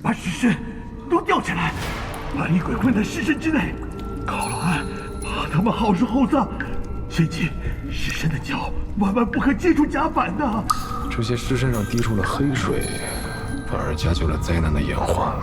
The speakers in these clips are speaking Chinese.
把尸身都吊起来，把厉鬼困在尸身之内，靠了岸，怕他们好说好丧。切记，尸身的脚万万不可接触甲板的。这些尸身上滴出了黑水，反而加剧了灾难的演化。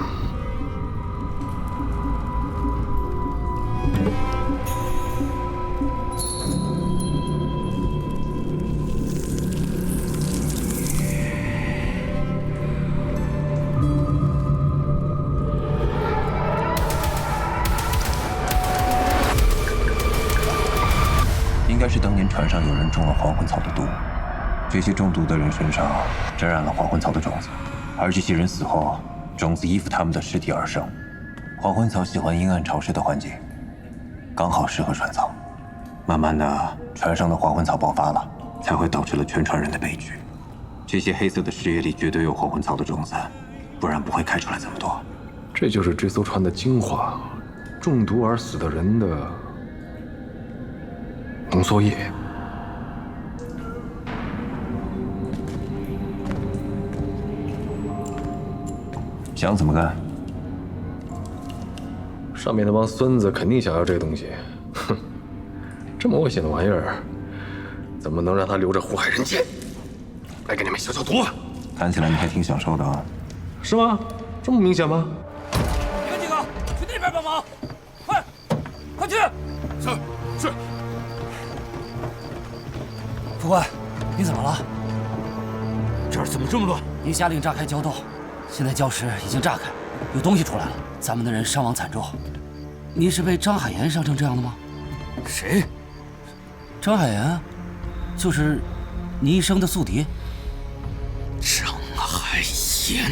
应该是当年船上有人中了还魂草的毒，这些中毒的人身上沾染了还魂草的种子，而这些人死后，种子依附他们的尸体而生。还魂草喜欢阴暗潮湿的环境，刚好适合船舱。慢慢的，船上的还魂草爆发了，才会导致了全船人的悲剧。这些黑色的尸液里绝对有还魂草的种子，不然不会开出来这么多。这就是这艘船的精华，中毒而死的人的浓缩液。想怎么干？上面那帮孙子肯定想要这个东西，哼，这么危险的玩意儿，怎么能让他留着祸害人间？来给你们消消毒。看起来你还挺享受的啊。是吗？这么明显吗？你们几个去那边帮忙，快，快去！是。副官，你怎么了？这儿怎么这么乱？您下令炸开胶道，现在礁石已经炸开，有东西出来了，咱们的人伤亡惨重。你是被张海岩伤成这样的吗？谁？张海岩，就是你一生的宿敌。张海岩，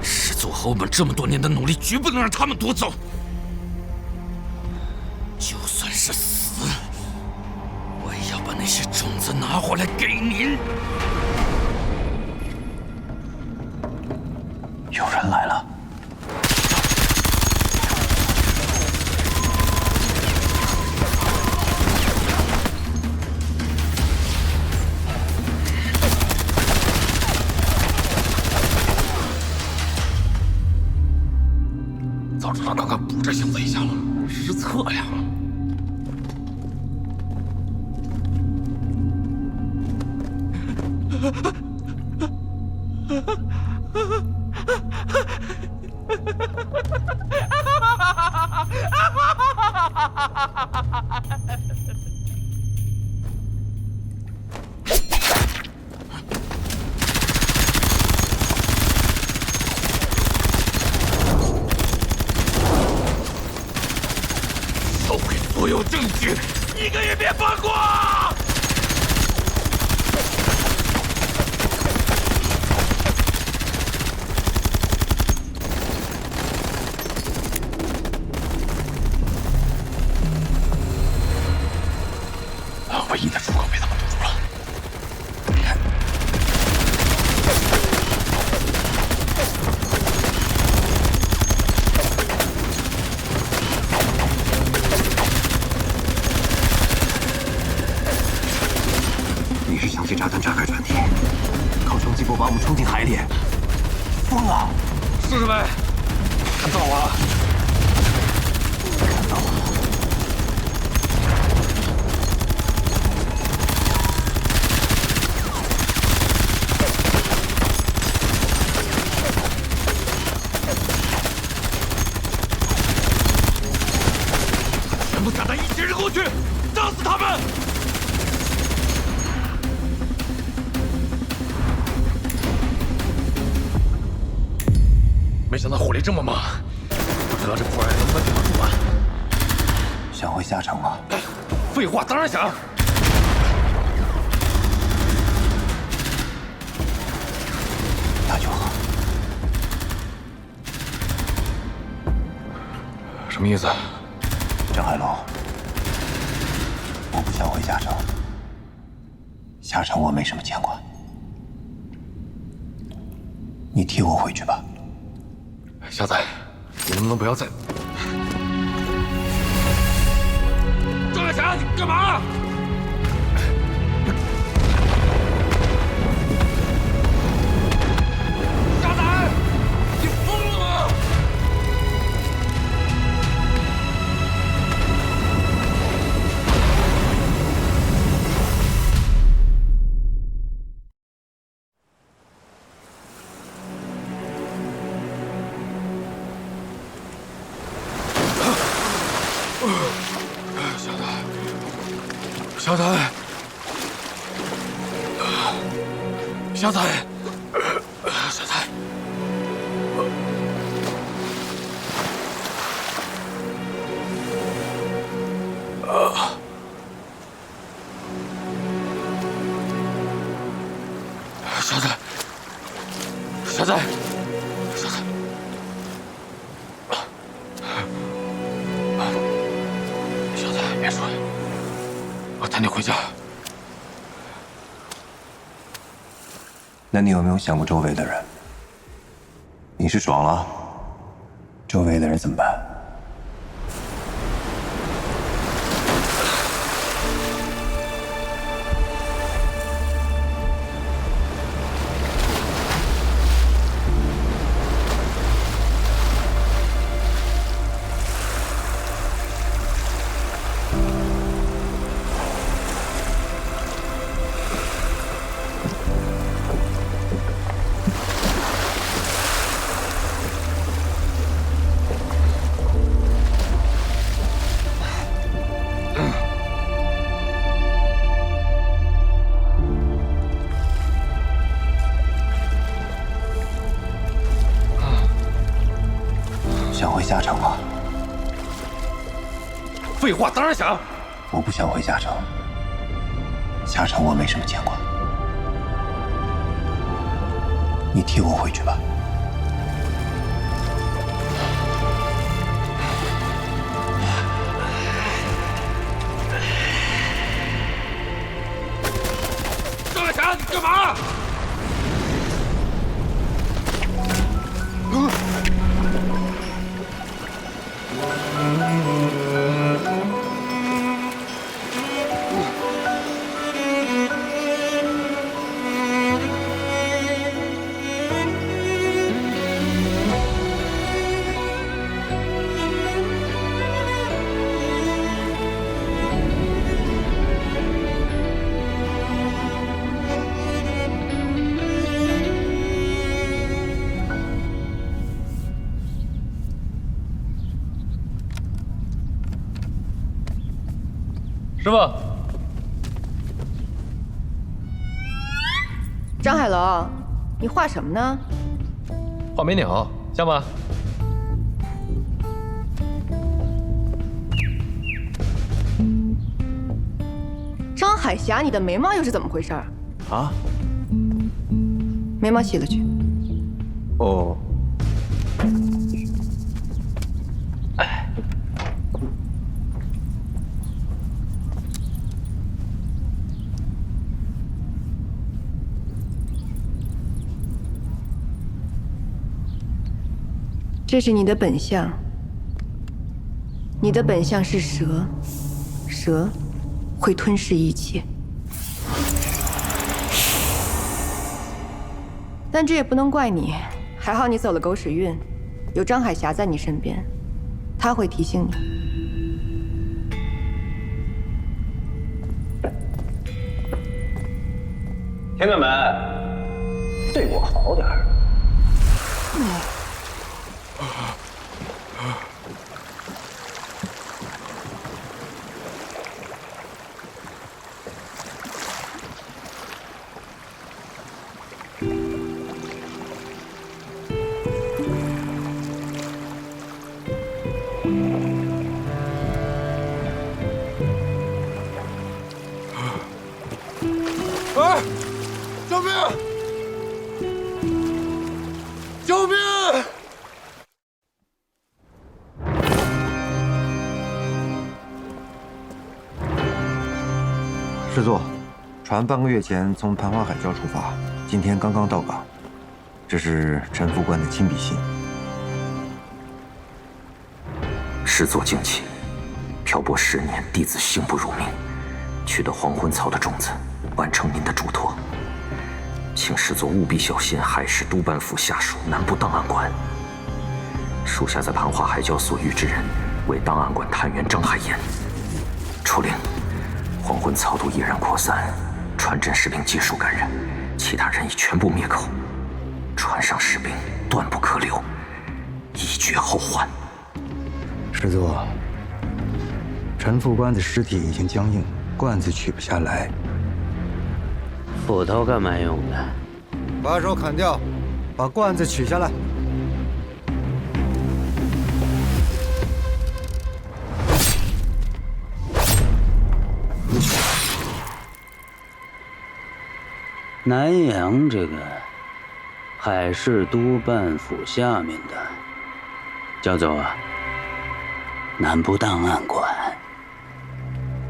师祖和我们这么多年的努力，绝不能让他们夺走。就算是死，我也要把那些种子拿回来给您。有人来了。早知道刚刚补这小子一下了，失策呀！收回所有证据，一个也别放过！唯一的出口被他们堵住了。你是想借炸弹炸开船体，靠冲击波把我们冲进海里？疯了！是呗，看到我了。看到了。全部炸弹一起扔过去，炸死他们！没想到火力这么猛，不知道这破玩意能不能顶得住啊？想回下场吗？废话，当然想。那就好。什么意思？张海龙，我不想回下城，下城我没什么牵挂，你替我回去吧。瞎仔，你能不能不要再……张海霞，你干嘛？傻仔！小彩，小彩，小彩，小彩，小彩，小彩，小彩，别说，我带你回家。那你有没有想过周围的人？你是爽了，周围的人怎么办？想回下城吗？废话，当然想。我不想回下城，下城我没什么牵挂，你替我回去吧。张海霞，你干嘛？师傅，张海楼，你画什么呢？画眉鸟，像吗？张海霞，你的眉毛又是怎么回事？啊？眉毛洗了去。哦。这是你的本相，你的本相是蛇，蛇会吞噬一切，但这也不能怪你，还好你走了狗屎运，有张海霞在你身边，他会提醒你。铁杆们，对我好点儿。哎！救命！救命！师座，船半个月前从盘花海礁出发，今天刚刚到港。这是陈副官的亲笔信。师座敬启，漂泊10年，弟子幸不辱命，取得黄昏草的种子，完成您的嘱托。请师座务必小心海事督办府下属南部档案馆。属下在盘花海礁所遇之人，为档案馆探员张海岩。出令，黄昏草毒依然扩散，船镇士兵皆属感染，其他人已全部灭口。船上士兵断不可留，以绝后患。师座，陈副官的尸体已经僵硬，罐子取不下来。斧头干嘛用的？把手砍掉，把罐子取下来。南阳这个海事督办府下面的，叫做南部档案馆。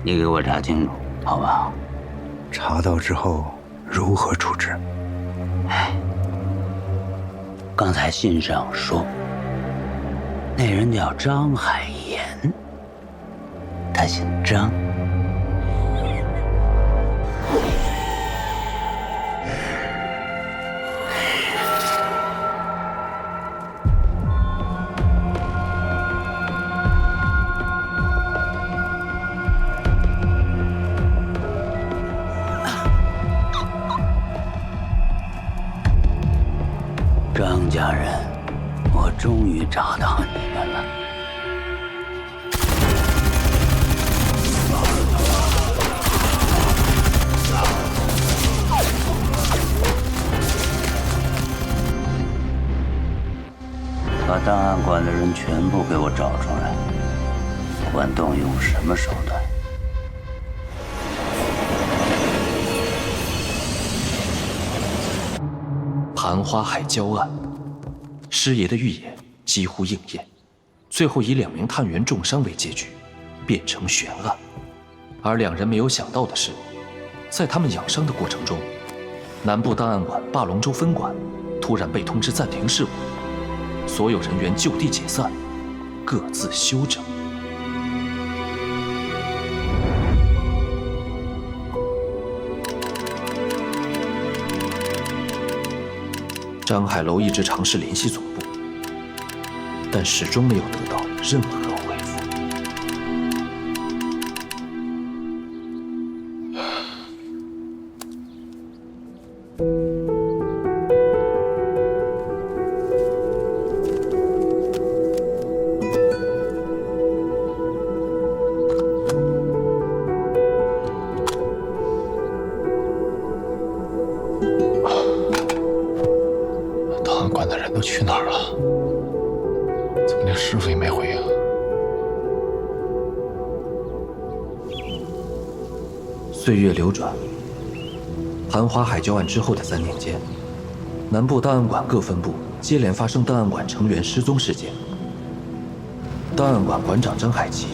你给我查清楚，好不好？查到之后如何处置？刚才信上说，那人叫张海岩，他姓张。张家人，我终于找到你们了。把档案馆的人全部给我找出来，管动用什么手段？盘花海礁案，师爷的预言几乎应验，最后以2名探员重伤为结局，变成悬案。而两人没有想到的是，在他们养伤的过程中，南部档案馆霸龙洲分馆突然被通知暂停事务，所有人员就地解散，各自休整。张海楼一直尝试联系总部，但始终没有得到任何回复。档案馆的人都去哪儿了？怎么连师傅也没回应？岁月流转，盘花海礁案之后的3年间，南部档案馆各分部接连发生档案馆成员失踪事件。档案馆馆长张海奇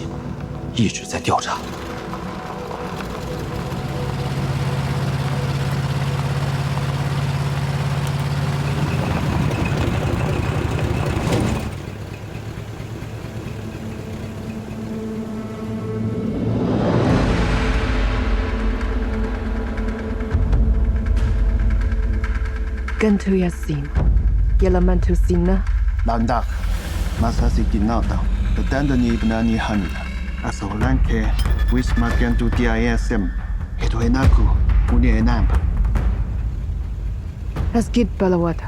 一直在调查。Gantu Yasin, Yalamantu Sina. Landak, Masasi Ginata, the Dandani Bnani Hanna, Asolanke, Wisma Gantu DISM, Etuenaku, Unienamp. Asgid Balawata.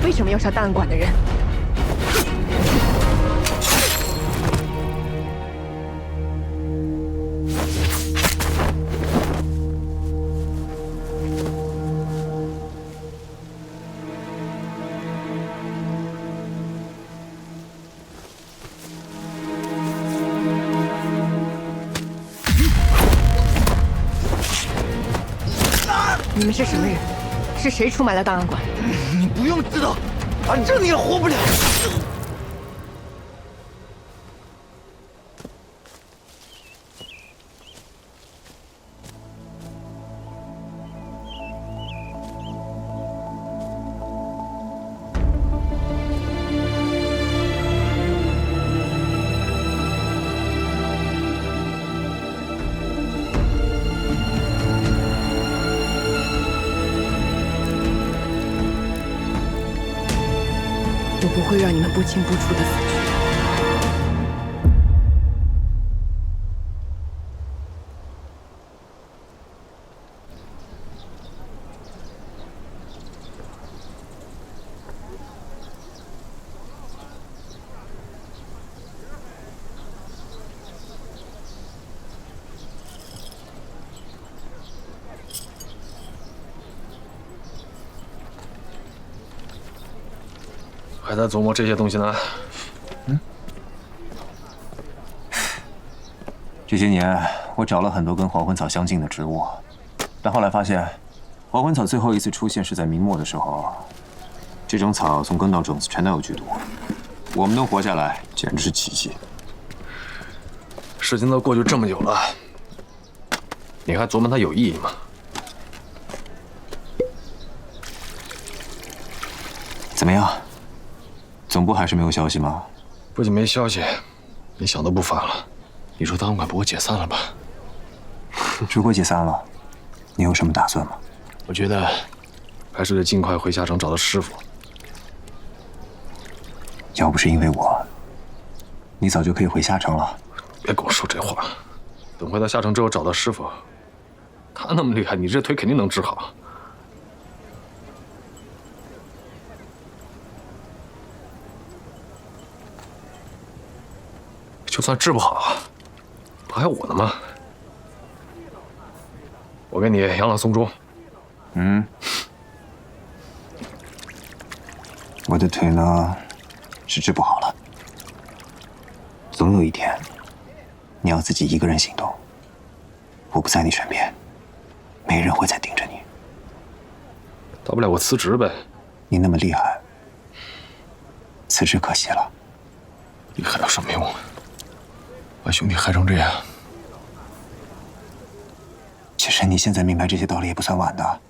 为什么要杀档案馆的人？你们是什么人？是谁出卖了档案馆？你不用知道，反正你也活不了。我不会让你们不清不楚的死去。还在琢磨这些东西呢？这些年我找了很多跟黄昏草相近的植物，但后来发现，黄昏草最后一次出现是在明末的时候。这种草从根到种子全都有剧毒，我们能活下来简直是奇迹。事情都过去这么久了，你还琢磨它有意义吗？怎么样？总部还是没有消息吗？不仅没消息，你想都不烦了。你说档案馆不会解散了吧？如果解散了，你有什么打算吗？我觉得还是得尽快回下城找到师傅。要不是因为我，你早就可以回下城了。别跟我说这话。等回到下城之后找到师傅，他那么厉害，你这腿肯定能治好。就算治不好，不还有我呢吗？我给你养老送终。我的腿呢，是治不好了。总有一天，你要自己一个人行动。我不在你身边，没人会再盯着你。大不了我辞职呗。你那么厉害，辞职可惜了。厉害有什么用？把兄弟害成这样。其实你现在明白这些道理也不算晚的，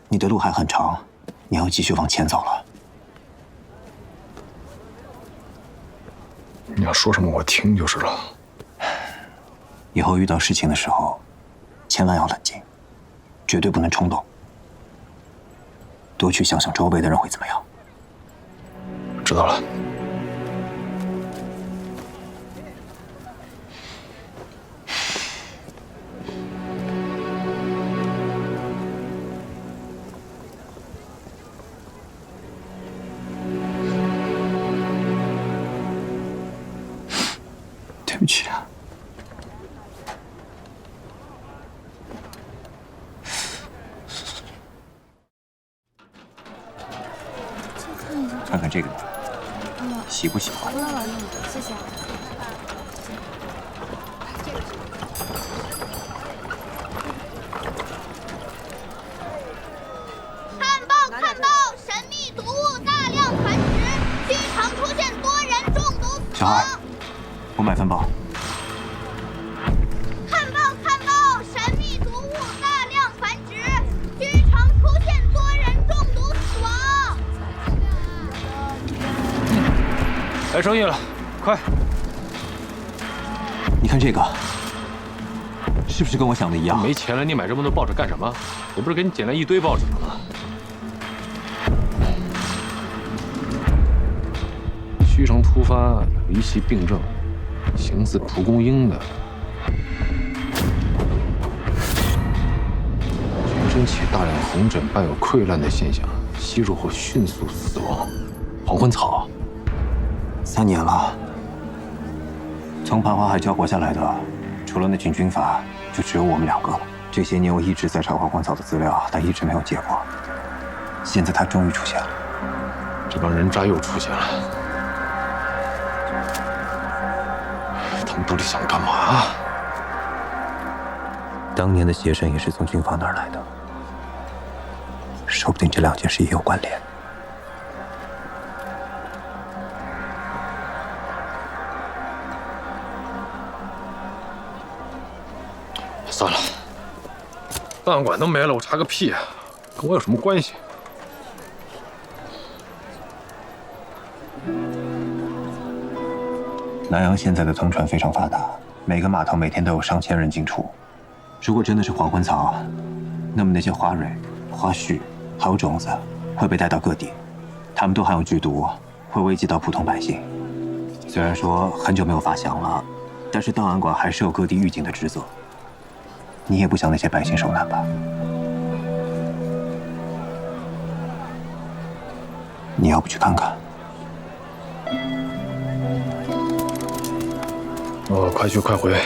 你的路还很长，你要继续往前走了。你要说什么我听就是了。以后遇到事情的时候，千万要冷静，绝对不能冲动。多去想想周围的人会怎么样。知道了。对不起啊。看看这个，喜不喜欢？谢谢。看报！看报！神秘毒物大量繁殖，剧场出现多人中毒死亡。小孩，我买份报。看报！看报！神秘毒物大量繁殖，剧场出现多人中毒死亡。来生意了，快！你看这个，是不是跟我想的一样？没钱了，你买这么多报纸干什么？我不是给你捡来一堆报纸了吗？虚城突发有一系病症，形似蒲公英的，全身起大量红疹，伴有溃烂的现象，吸入后迅速死亡。黄昏草3年了，从盘花海礁活下来的，除了那群军阀，就只有我们2个了。这些年我一直在查黄昏草的资料，但一直没有结果。现在他终于出现了，这帮人渣又出现了。他们到底想干嘛？当年的邪神也是从军阀那儿来的，说不定这2件事也有关联。算了，档案馆都没了，我查个屁啊！跟我有什么关系？南洋现在的通船非常发达，每个码头每天都有上千人进出。如果真的是黄昏草，那么那些花蕊、花絮还有种子会被带到各地，它们都含有剧毒，会危及到普通百姓。虽然说很久没有发饷了，但是档案馆还是有各地狱警的职责。你也不想那些百姓受难吧？你要不去看看？哦，快去快回。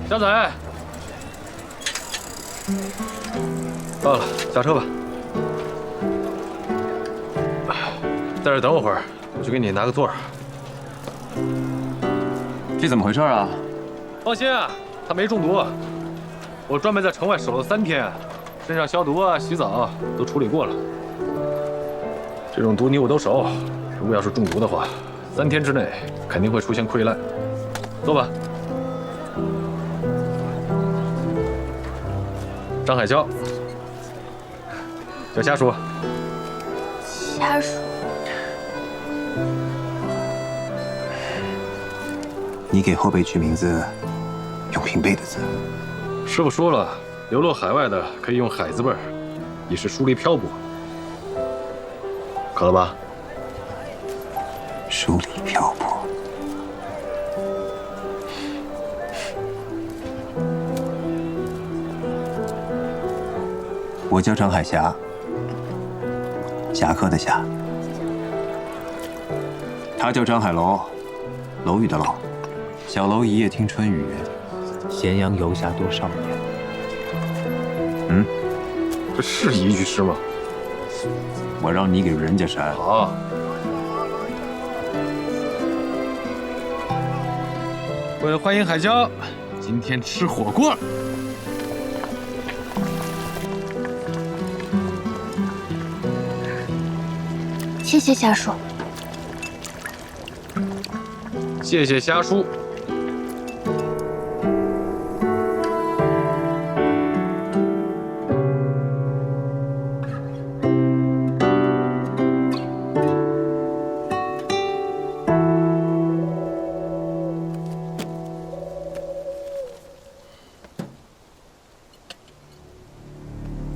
小仔，到了，下车吧。在这等我会儿，我去给你拿个座儿。这怎么回事啊？放心啊，他没中毒。我专门在城外守了3天，身上消毒啊、洗澡都处理过了。这种毒泥我都熟，如果要是中毒的话，3天之内肯定会出现溃烂。坐吧。张海娇，叫虾叔。虾叔，你给后辈取名字用平辈的字。师傅说了，流落海外的可以用海字辈儿，以示疏离漂泊。渴了吧？疏离漂泊。我叫张海霞，侠客的侠。他叫张海楼，楼宇的楼。小楼一夜听春雨，咸阳游侠多少年。这是一句诗吗？我让你给人家删。好。为了欢迎海娇，今天吃火锅。谢谢虾叔。谢谢虾叔。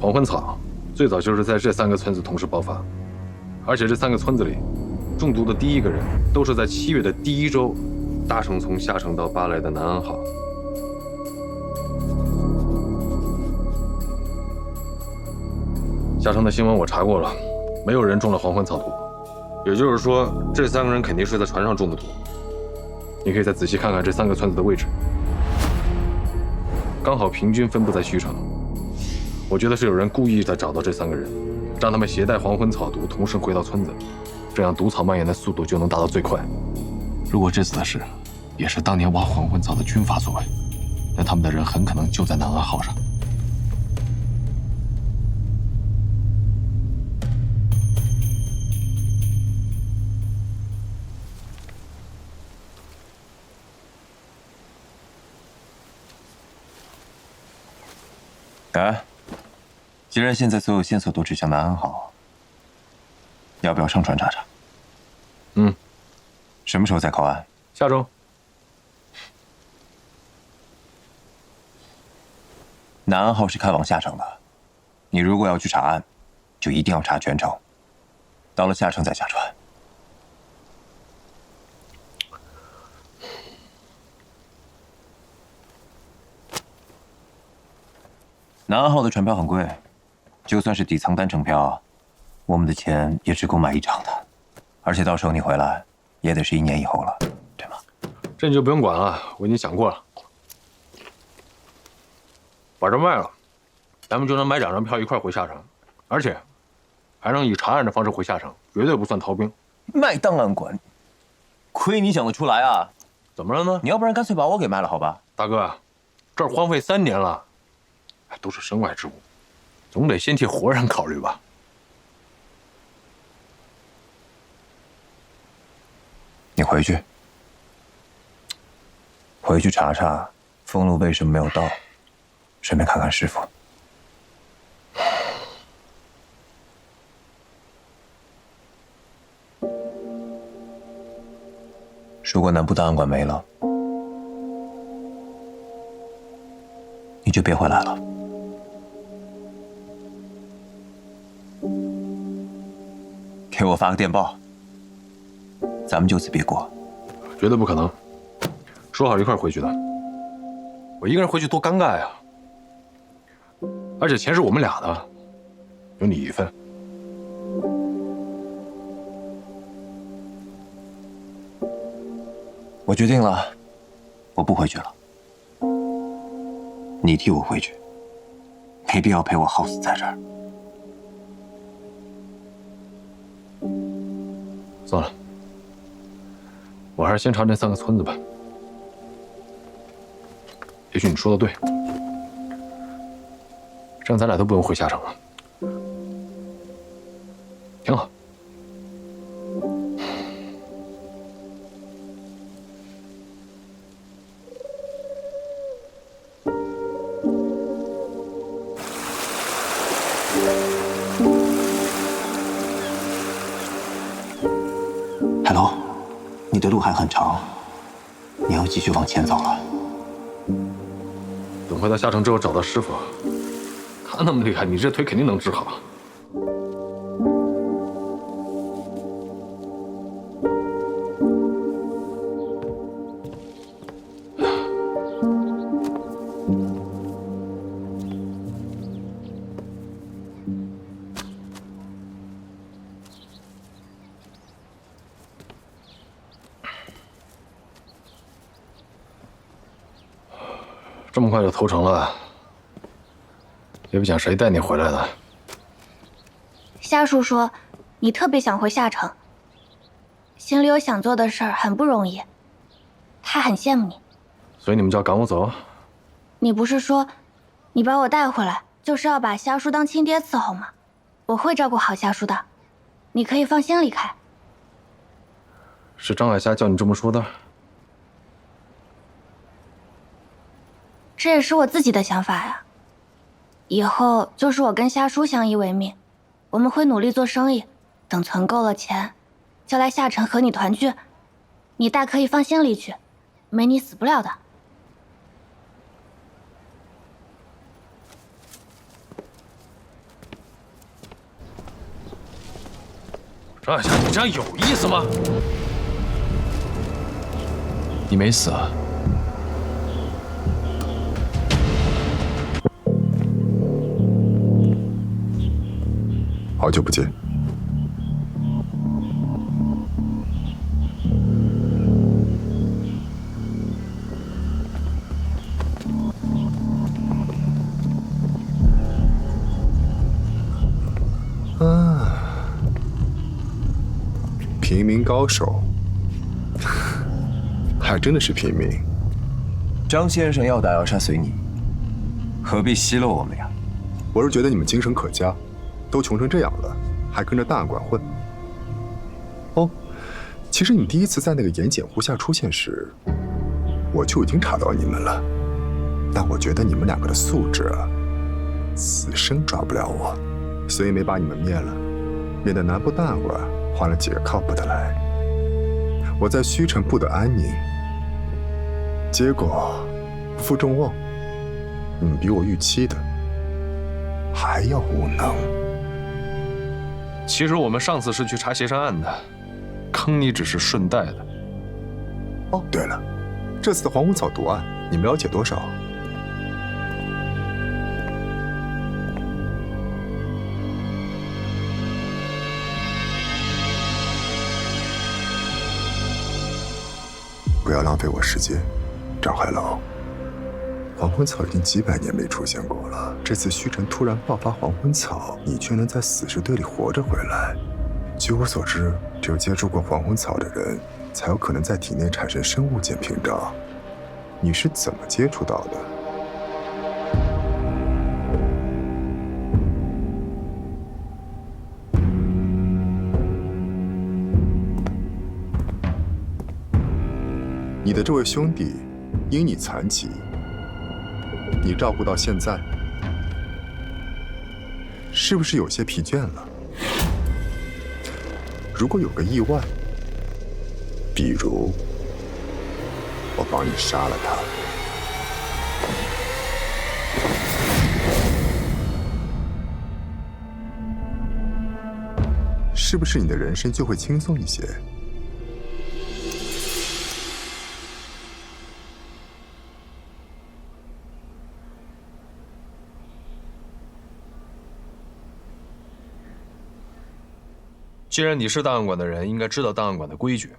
黄昏草最早就是在这3个村子同时爆发，而且这3个村子里，中毒的第1个人都是在7月的第1周搭乘从下城到巴莱的南安号。下城的新闻我查过了，没有人中了黄昏草毒，也就是说，这3个人肯定是在船上中的毒。你可以再仔细看看这3个村子的位置，刚好平均分布在徐城。我觉得是有人故意在找到这3个人，让他们携带黄昏草毒同时回到村子，这样毒草蔓延的速度就能达到最快。如果这次的事也是当年挖黄昏草的军阀所为，那他们的人很可能就在南安号上。既然现在所有线索都指向南安号，要不要上船查查？什么时候再靠岸？下周。南安号是开往下城的，你如果要去查案，就一定要查全城，到了下城再下船。南岸号的船票很贵，就算是底层单程票，我们的钱也只够买一张的，而且到时候你回来也得是1年以后了，对吗？这你就不用管了，我已经想过了，把这卖了，咱们就能买2张票一块回下城，而且还能以查案的方式回下城，绝对不算逃兵。卖档案馆，亏你想得出来啊！怎么了呢？你要不然干脆把我给卖了，好吧？大哥，这儿荒废3年了，都是身外之物，总得先替活人考虑吧。你回去查查俸禄为什么没有到，顺便看看师傅。如果南部档案馆没了，你就别回来了。给我发个电报，咱们就此别过。绝对不可能，说好一块回去的，我一个人回去多尴尬呀！而且钱是我们俩的，有你一份。我决定了，我不回去了。你替我回去，没必要陪我耗死在这儿。算了，我还是先查那3个村子吧。也许你说的对，这样咱俩都不用回下城了，挺好。Hello， 你的路还很长，你要继续往前走了。等回到下城之后找到师傅，他那么厉害，你这腿肯定能治好。这么快就投诚了，也不讲谁带你回来的。夏叔说，你特别想回下城，心里有想做的事儿，很不容易，他很羡慕你。所以你们就要赶我走？你不是说，你把我带回来，就是要把夏叔当亲爹伺候吗？我会照顾好夏叔的，你可以放心离开。是张海霞叫你这么说的？这也是我自己的想法呀。以后就是我跟夏叔相依为命，我们会努力做生意，等存够了钱，就来下城和你团聚。你大可以放心离去，没你死不了的。张海霞，你这样有意思吗？你没死啊？好久不见。平民高手，还真的是平民。张先生要打要杀随你，何必奚落我们呀？我是觉得你们精神可嘉。都穷成这样了，还跟着档案馆混。哦，其实你第一次在那个盐碱湖下出现时，我就已经查到你们了。但我觉得你们2个的素质啊，死生抓不了我，所以没把你们灭了，免得南部档案馆换了几个靠谱的来。我在虚城不得安宁，结果不负众望，你们比我预期的还要无能。其实我们上次是去查协商案的，坑你只是顺带的。哦，对了，这次的黄昏草毒案，你们了解多少？不要浪费我时间，张海老。黄昏草已经几百年没出现过了，这次虚城突然爆发黄昏草，你却能在死尸堆里活着回来。据我所知，只有接触过黄昏草的人，才有可能在体内产生生物键屏障。你是怎么接触到的？你的这位兄弟因你残疾，你照顾到现在，是不是有些疲倦了？如果有个意外，比如我帮你杀了他，是不是你的人生就会轻松一些？既然你是档案馆的人，应该知道档案馆的规矩。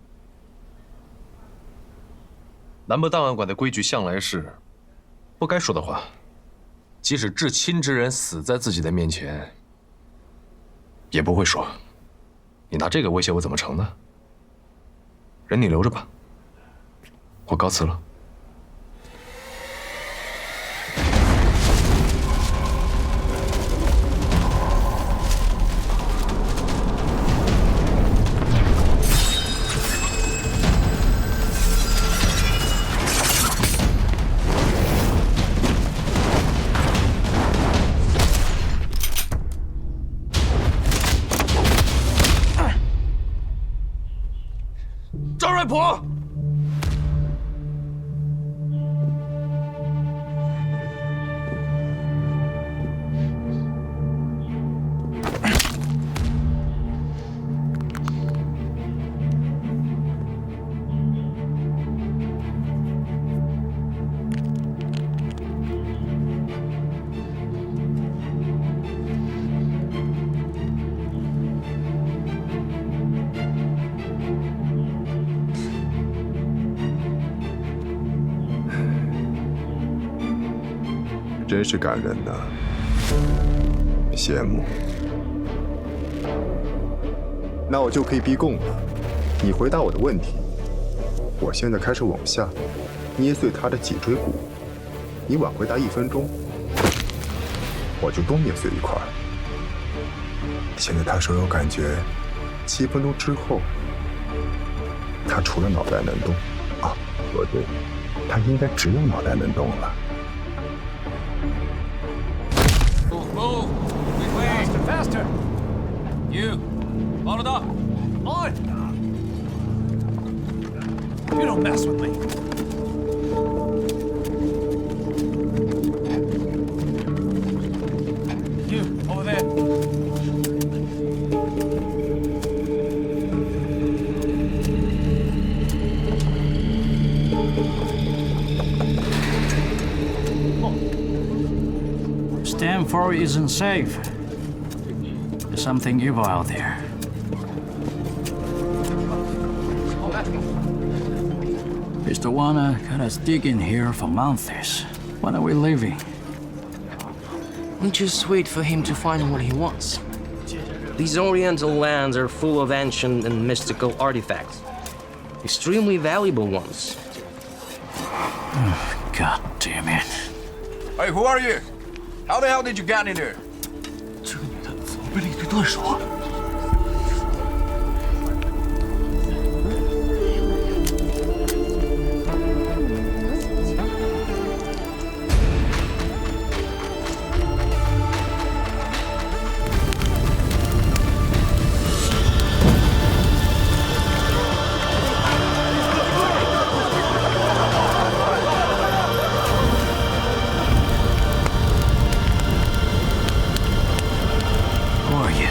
南部档案馆的规矩向来是，不该说的话，即使至亲之人死在自己的面前，也不会说。你拿这个威胁我怎么成呢？人你留着吧，我告辞了。张瑞普，真是感人呐，羡慕。那我就可以逼供了。你回答我的问题，我现在开始往下捏碎他的脊椎骨，你晚回答1分钟，我就多捏碎一块。现在他说有感觉，7分钟之后，他除了脑袋能动，啊，不对，他应该只有脑袋能动了。Move! Faster, faster! You, followed up. On! You don't mess with me. You, over there. Stanford isn't safe. There's something evil out there. Mr. Warner got us digging here for months. When are we leaving? We just wait for him to find what he wants. These Oriental lands are full of ancient and mystical artifacts. Extremely valuable ones. God damn it. Hey, who are you? How the hell did you get in here? 这个女的怎么被了一堆断手啊？ Who are you?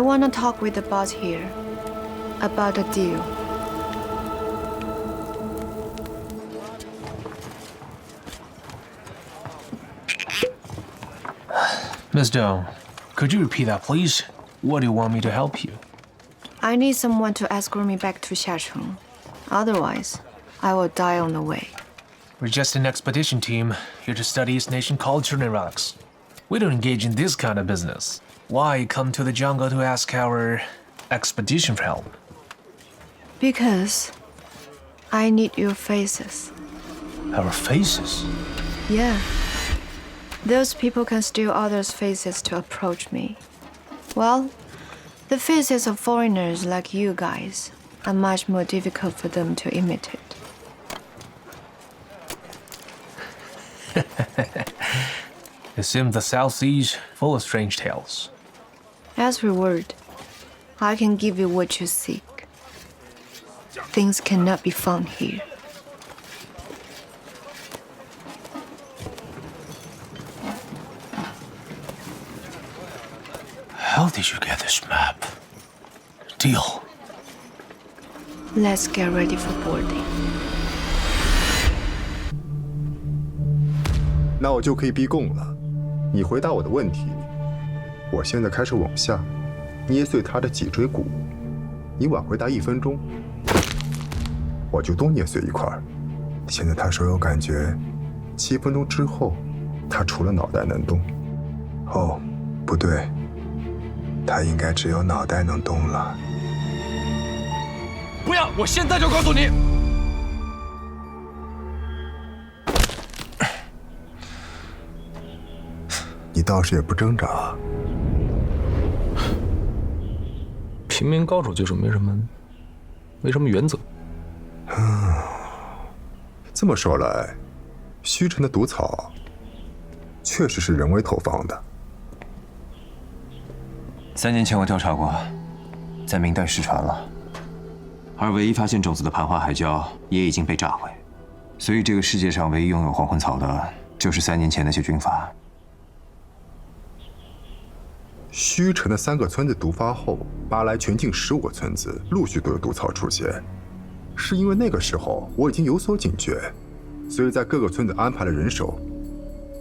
want to talk with the boss here about a deal. Miss Dong, could you repeat that, please? What do you want me to help you? I need someone to escort me back to Xiacheng. Otherwise, I will die on the way. We're just an expedition team, here to study East Nation culture and relax. We don't engage in this kind of business. Why come to the jungle to ask our expedition for help? Because I need your faces. Our faces? Yeah. Those people can steal others' faces to approach me. Well, the faces of foreigners like you guys are much more difficult for them to imitate. It seems the South Sea's full of strange tales. As reward, I can give you what you seek. Things cannot be found here. How did you get this map? Deal. Let's get ready for boarding. 那我就可以逼供了。你回答我的问题，我现在开始往下捏碎他的脊椎骨。你晚回答1分钟，我就多捏碎一块。现在他说有感觉，7分钟之后，他除了脑袋能动。哦，不对，他应该只有脑袋能动了。不要！我现在就告诉你。你倒是也不挣扎。平民高手就是没什么原则。这么说来，虚城的毒草确实是人为投放的。3年前我调查过，在明代失传了，而唯一发现种子的盘花海礁也已经被炸毁，所以这个世界上唯一拥有黄昏草的，就是3年前那些军阀。虚城的3个村子毒发后，巴莱全境15个村子陆续都有毒草出现，是因为那个时候我已经有所警觉，所以在各个村子安排了人手，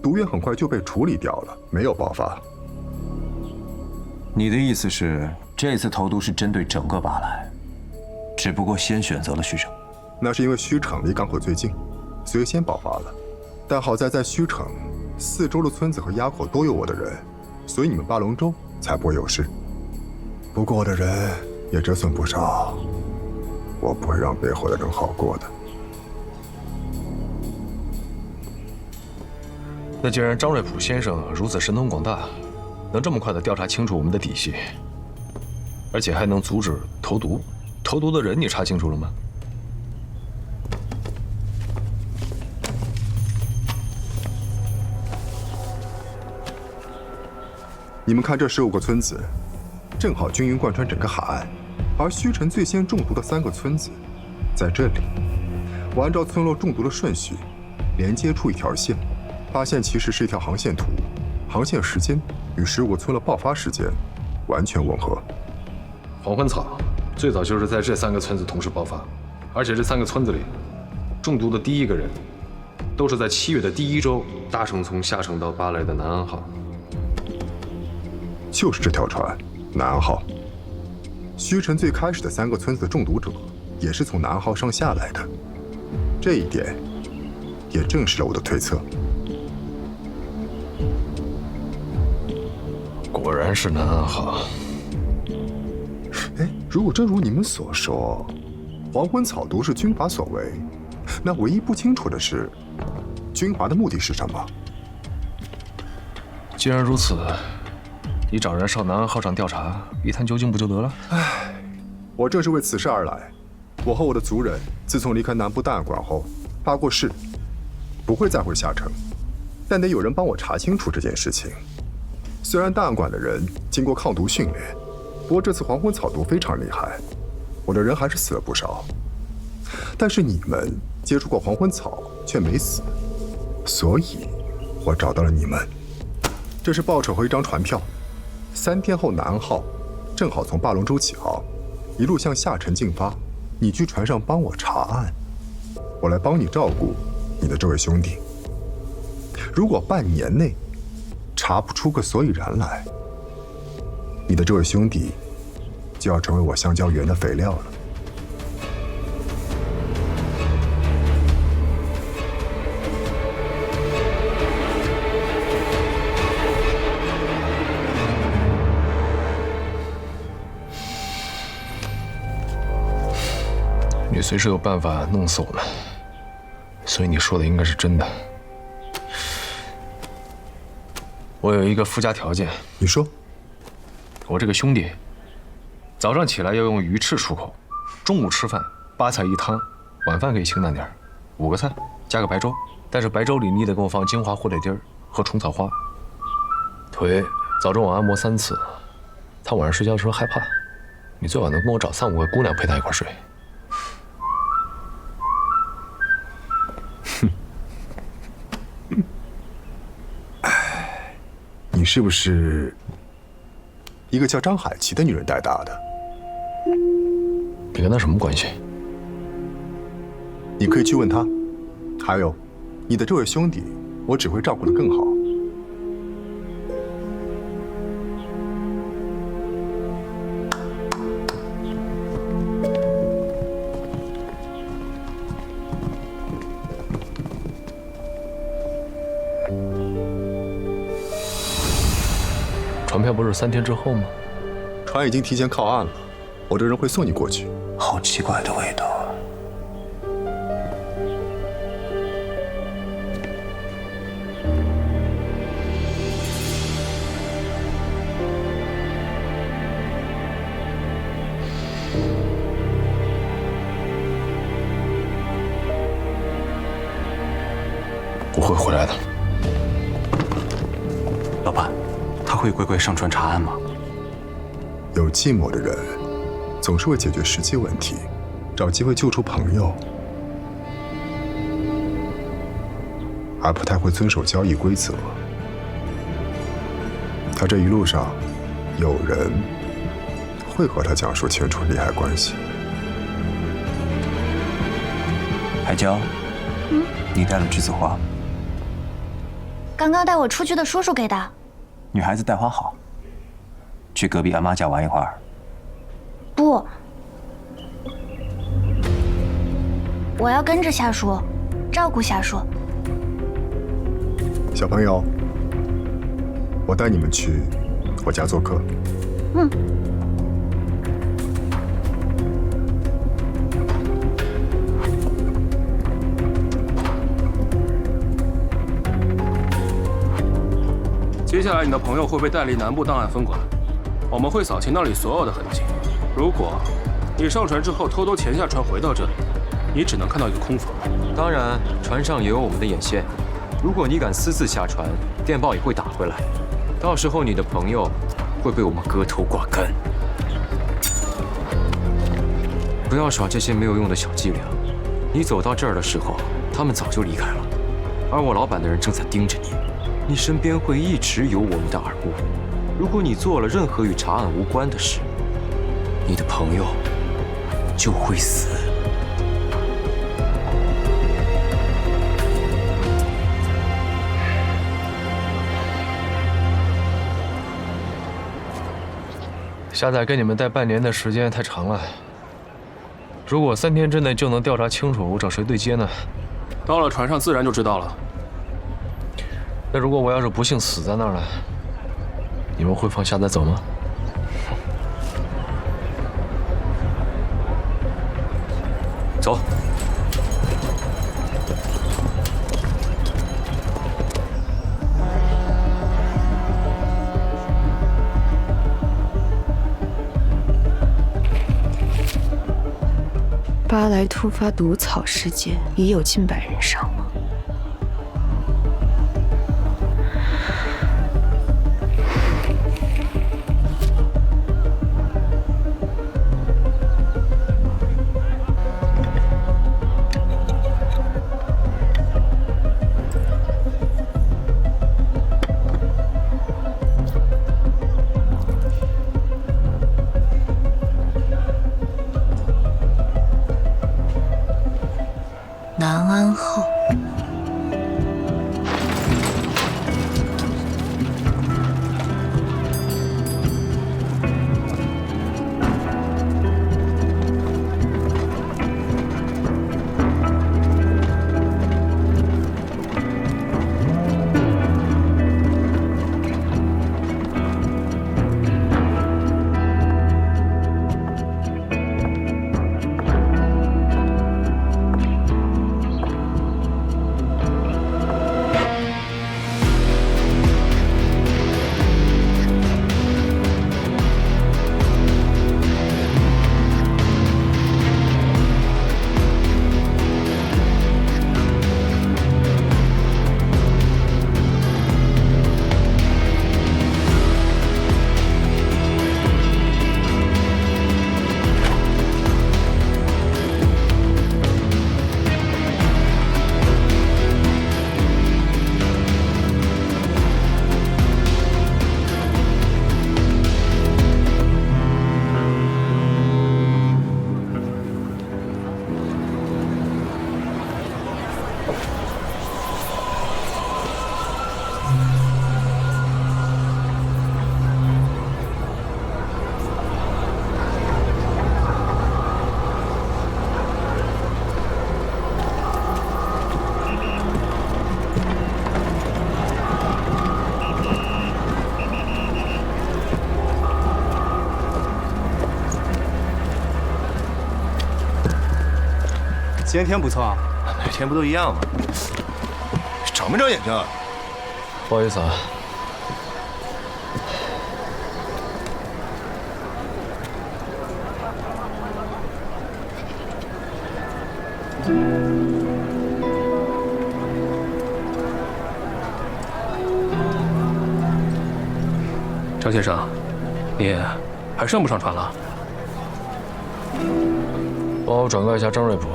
毒源很快就被处理掉了，没有爆发。你的意思是，这次投毒是针对整个巴莱，只不过先选择了虚城？那是因为虚城离港口最近，所以先爆发了。但好在虚城4周的村子和垭口都有我的人，所以你们巴龙州才不会有事。不过我的人也折损不少，我不会让背后的人好过的。那既然张瑞普先生如此神通广大，能这么快地调查清楚我们的底细，而且还能阻止投毒，投毒的人你查清楚了吗？你们看这15个村子，正好均匀贯穿整个海岸，而虚城最先中毒的3个村子，在这里。我按照村落中毒的顺序，连接出一条线，发现其实是一条航线图，航线时间与15个村落爆发时间完全吻合。黄昏草最早就是在这3个村子同时爆发，而且这3个村子里，中毒的第1个人，都是在7月的第1周搭乘从下城到巴莱的南安号。就是这条船，南安号。虚城最开始的3个村子的中毒者，也是从南安号上下来的。这一点，也证实了我的推测。果然是南安号。哎，如果真如你们所说，黄昏草毒是军阀所为，那唯一不清楚的是，军阀的目的是什么？既然如此，你找人上南安号上调查，一探究竟不就得了？唉，我正是为此事而来。我和我的族人自从离开南部档案馆后，发过誓，不会再回下城，但得有人帮我查清楚这件事情。虽然档案馆的人经过抗毒训练，不过这次黄昏草毒非常厉害，我的人还是死了不少。但是你们接触过黄昏草却没死，所以我找到了你们。这是报酬和一张船票，3天后南安号正好从霸龙洲起航，一路向下沉进发。你去船上帮我查案，我来帮你照顾你的这位兄弟。如果半年内查不出个所以然来，你的这位兄弟就要成为我香蕉园的肥料了。你随时有办法弄死我们，所以你说的应该是真的。我有一个附加条件。你说。我这个兄弟，早上起来要用鱼翅漱口，中午吃饭8菜1汤，晚饭可以清淡点，5个菜加个白粥，但是白粥里你得给我放金华火腿丁和虫草花。腿早中晚按摩3次，他晚上睡觉的时候害怕，你最好能跟我找3、5个姑娘陪他一块睡。你是不是一个叫张海琪的女人带大的？你跟她什么关系？你可以去问她。还有，你的这位兄弟，我只会照顾得更好。船票不是3天之后吗？船已经提前靠岸了，我这人会送你过去。好奇怪的味道啊！我会回来的。老板，他会乖乖上船查案吗？有寂寞的人，总是会解决实际问题，找机会救出朋友，而不太会遵守交易规则。他这一路上，有人会和他讲述清楚利害关系。海椒，你带了栀子花？刚刚带我出去的叔叔给的。女孩子带花好，去隔壁安妈家玩一会儿。不，我要跟着夏叔，照顾夏叔。小朋友，我带你们去我家做客。嗯。接下来，你的朋友会被带离南部档案分馆，我们会扫清那里所有的痕迹。如果你上船之后偷偷潜下船回到这里，你只能看到一个空房。当然，船上也有我们的眼线。如果你敢私自下船，电报也会打回来。到时候你的朋友会被我们割头挂肝。不要耍这些没有用的小伎俩。你走到这儿的时候，他们早就离开了，而我老板的人正在盯着你。你身边会一直有我们的耳目。如果你做了任何与查案无关的事，你的朋友就会死。下载给你们带半年的时间太长了。如果3天之内就能调查清楚找谁对接呢？到了船上自然就知道了。那如果我要是不幸死在那儿了，你们会放下载走吗？走。巴莱突发毒草事件已有近100人伤亡。南安号。今天不错啊，每天不都一样吗？长没长眼睛啊？不好意思啊。张先生，你还上不上船了？帮我转告一下张瑞普，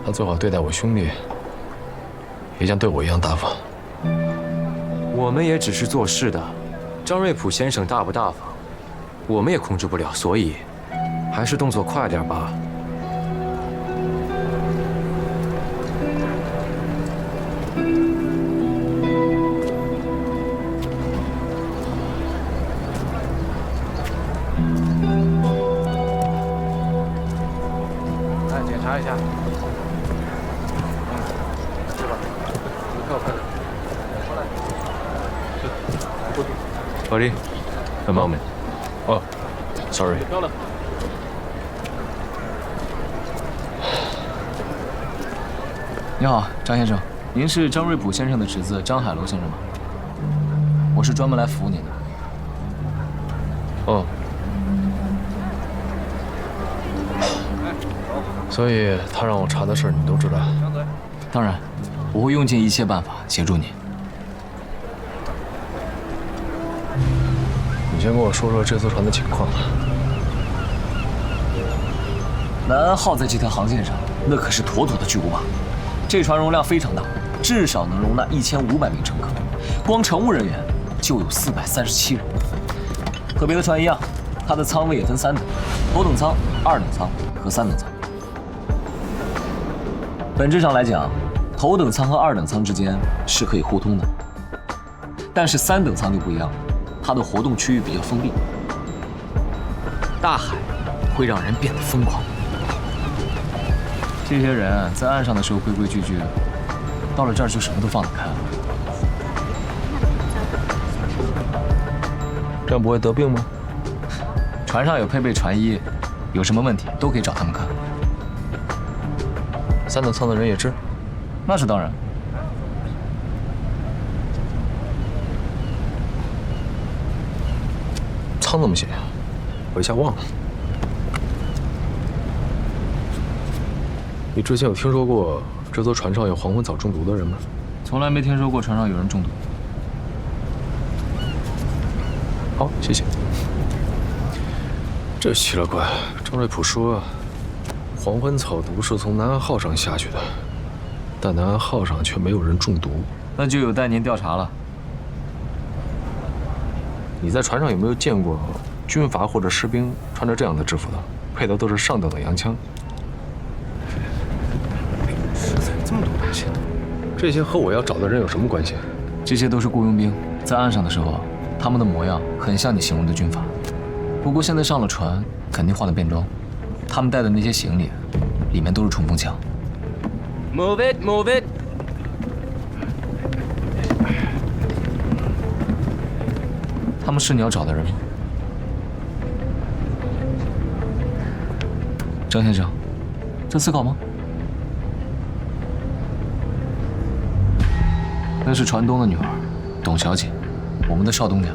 他最好对待我兄弟，也像对我一样大方。我们也只是做事的，张瑞普先生大不大方，我们也控制不了，所以还是动作快点吧。来检查一下。对吧？你看我看的。Buddy, a moment. Oh, sorry. 漂亮。你好，张先生，您是张瑞普先生的侄子张海楼先生吗？我是专门来服务您的。哦。所以他让我查的事儿你都知道？当然，我会用尽一切办法协助你。你先跟我说说这艘船的情况。南安号在这条航线上，那可是妥妥的巨无霸。这船容量非常大，至少能容纳1500名乘客，光乘务人员就有437人。和别的船一样，它的舱位也分3等：头等舱、2等舱和3等舱。本质上来讲，头等舱和2等舱之间是可以互通的，但是3等舱就不一样了。它的活动区域比较封闭，大海会让人变得疯狂。这些人在岸上的时候规规矩矩，到了这儿就什么都放得开了。这样不会得病吗？船上有配备船医，有什么问题都可以找他们看。 3等舱的人也治？那是当然。舱怎么写呀？我一下忘了。你之前有听说过这艘船上有黄昏草中毒的人吗？从来没听说过船上有人中毒。好，谢谢。这奇了怪，张瑞普说，黄昏草毒是从南安号上下去的，但南安号上却没有人中毒，那就有待您调查了。你在船上有没有见过军阀或者士兵穿着这样的制服的，配的都是上等的洋枪？这么这些和我要找的人有什么关系？这些都是雇佣兵，在岸上的时候，他们的模样很像你形容的军阀。不过现在上了船，肯定换了便装。他们带的那些行李，里面都是冲锋枪。Move it, move it. 他们是你要找的人吗？张先生，在思考吗？那是船东的女儿，董小姐，我们的少东家。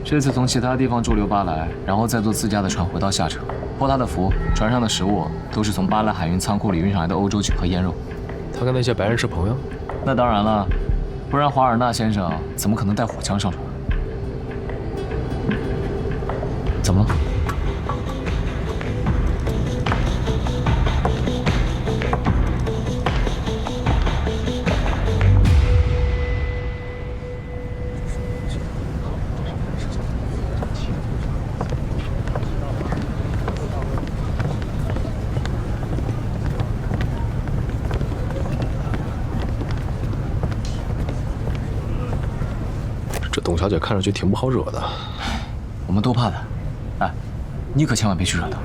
这次从其他地方驻留巴莱，然后再坐自家的船回到下城。托他的福，船上的食物都是从巴莱海运仓库里运上来的欧洲酒和腌肉。他跟那些白人是朋友？那当然了，不然华尔纳先生怎么可能带火枪上船？怎么了？这董小姐看上去挺不好惹的。我们都怕她。哎，你可千万别去惹她。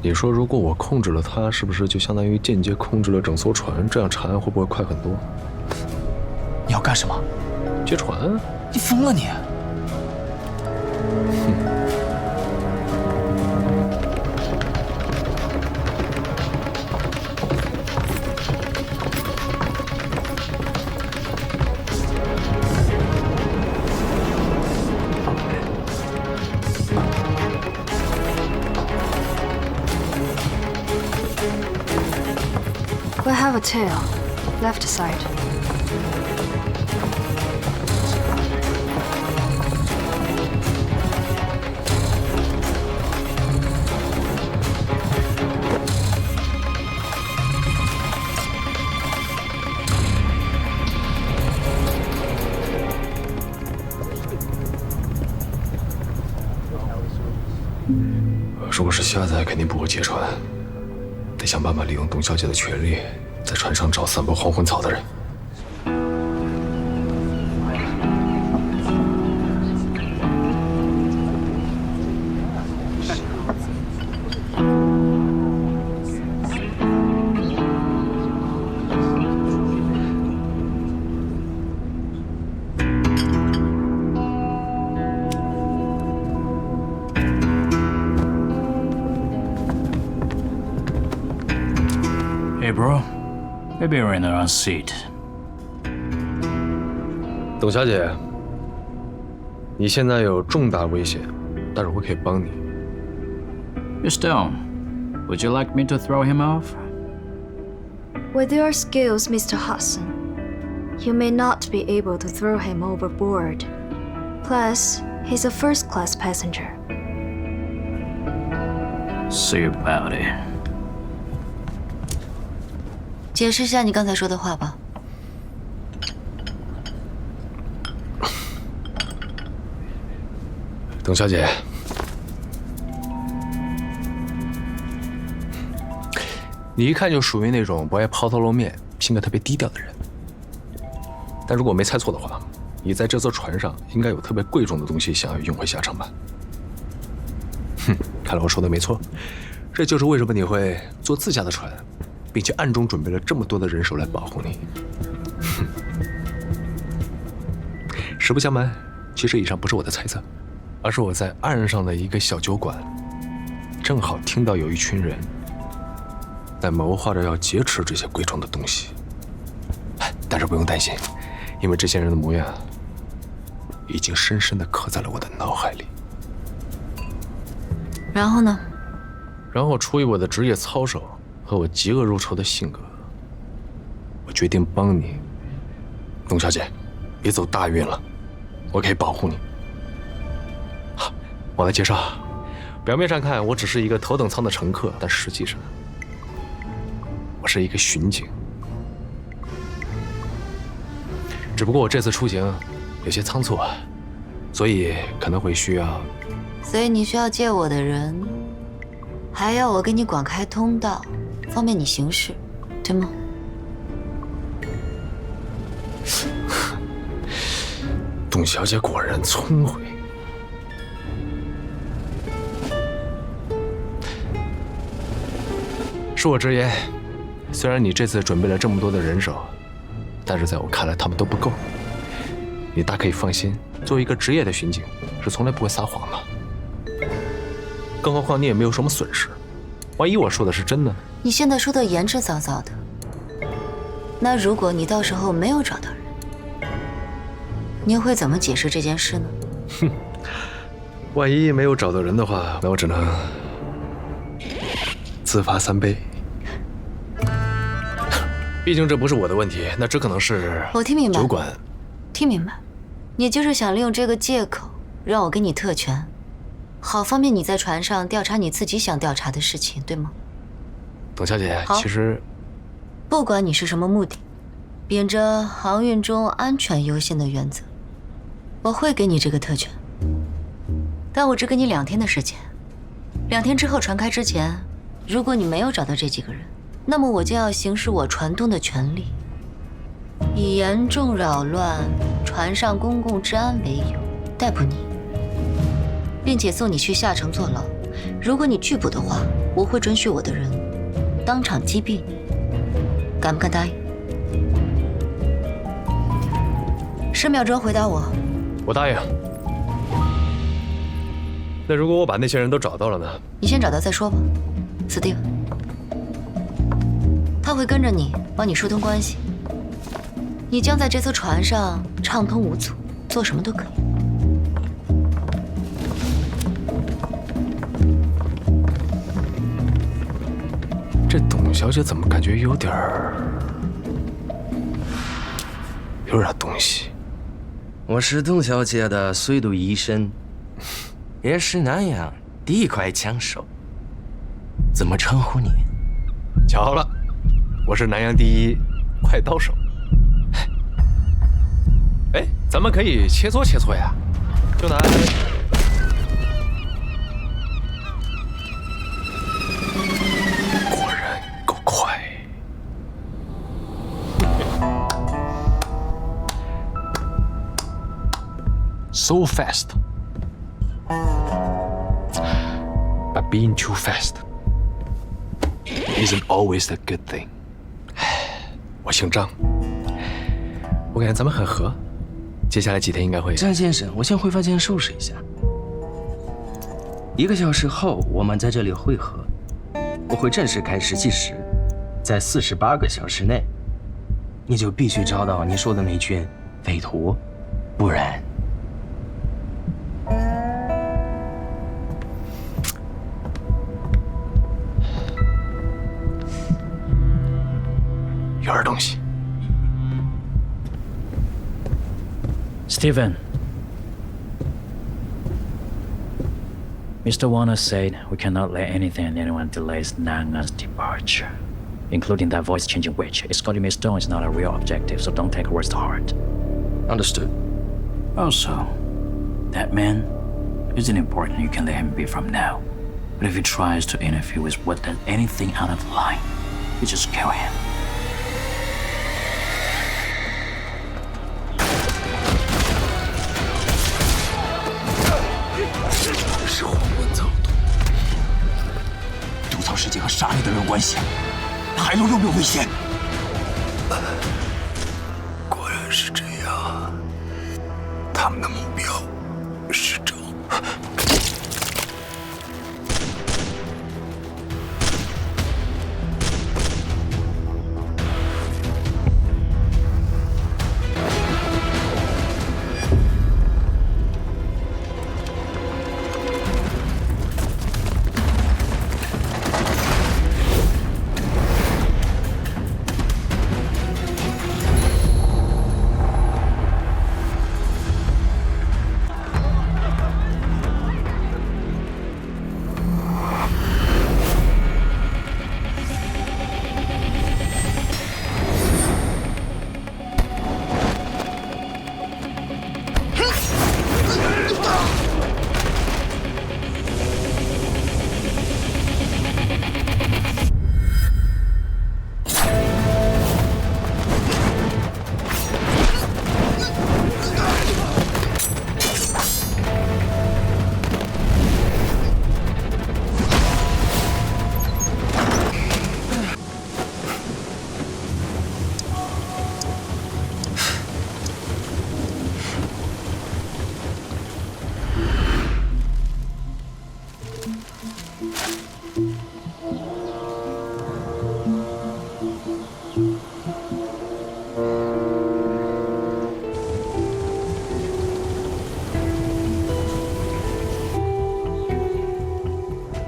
你说，如果我控制了她，是不是就相当于间接控制了整艘船？这样查案会不会快很多？你要干什么？劫船？你疯了你！We have a tail, left side. – 如果是瞎子，肯定不会劫船，得想办法利用董小姐的权力，在船上找散播黄昏草的人。Hey, bro. Maybe you're in the wrong seat. 董小姐，你现在有重大危险，但是我可以帮你。Miss Stone, would you like me to throw him off? With your skills, Mr. Hudson, you may not be able to throw him overboard. Plus, he's a first-class passenger. See about it. 解释一下你刚才说的话吧。董小姐，你一看就属于那种不爱抛头露面、性格特别低调的人。但如果没猜错的话，你在这艘船上应该有特别贵重的东西想要运回下城吧？哼，看来我说的没错，这就是为什么你会坐自家的船，并且暗中准备了这么多的人手来保护你。实不相瞒，其实以上不是我的猜测，而是我在岸上的一个小酒馆，正好听到有一群人在谋划着要劫持这些贵重的东西。但是不用担心，因为这些人的模样已经深深地刻在了我的脑海里。然后呢？然后出于我的职业操守和我嫉恶如仇的性格，我决定帮你。董小姐，别走大运了，我可以保护你。好，我来介绍。表面上看，我只是一个头等舱的乘客，但实际上，我是一个巡警。只不过我这次出行有些仓促，所以可能会需要。所以你需要借我的人，还要我给你广开通道，方便你行事，对吗？董小姐果然聪慧。恕我直言，虽然你这次准备了这么多的人手，但是在我看来他们都不够。你大可以放心，作为一个职业的巡警，是从来不会撒谎的。更何况你也没有什么损失，万一我说的是真的呢？你现在说的言之凿凿的，那如果你到时候没有找到人，你会怎么解释这件事呢？哼，万一没有找到人的话，那我只能自罚3杯。毕竟这不是我的问题，那只可能是我听明白，酒馆。听明白，你就是想利用这个借口让我给你特权，好方便你在船上调查你自己想调查的事情，对吗？董小姐，其实不管你是什么目的，秉着航运中安全优先的原则，我会给你这个特权。但我只给你2天的时间，2天之后船开之前，如果你没有找到这几个人，那么我就要行使我船东的权利，以严重扰乱船上公共治安为由逮捕你，并且送你去下城坐牢。如果你拒捕的话，我会准许我的人当场击毙你。敢不敢答应？10秒钟回答我。我答应。那如果我把那些人都找到了呢？你先找到再说吧，斯蒂文。他会跟着你，帮你疏通关系。你将在这艘船上畅通无阻，做什么都可以。这董小姐怎么感觉有点东西？我是董小姐的随队医生，也是南洋第一快枪手。怎么称呼你？巧了，我是南洋第一快刀手。哎，咱们可以切磋切磋呀，就拿。果然够快。So fast, but being too fast isn't always a good thing. 我姓张，我感觉咱们很合。接下来几天应该会。张先生，我先回房间收拾一下。1个小时后，我们在这里会合。我会正式开始计时，在48个小时内，你就必须找到你说的那群匪徒，不然。有点东西。Stephen, Mr. Warner said we cannot let anything and anyone delays Nanga's departure, including that voice-changing witch. Escorting Miss Stone is not a real objective, so don't take her words to heart. Understood. Also, that man isn't important. You can let him be from now. But if he tries to interfere with what does anything out of line, you just kill him. 是黄昏草毒草事件和杀你的人有关系，海龙有没有危险？果然是这样，他们的目标是这。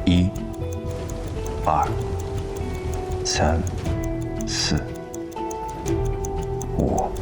1、2、3、4、5。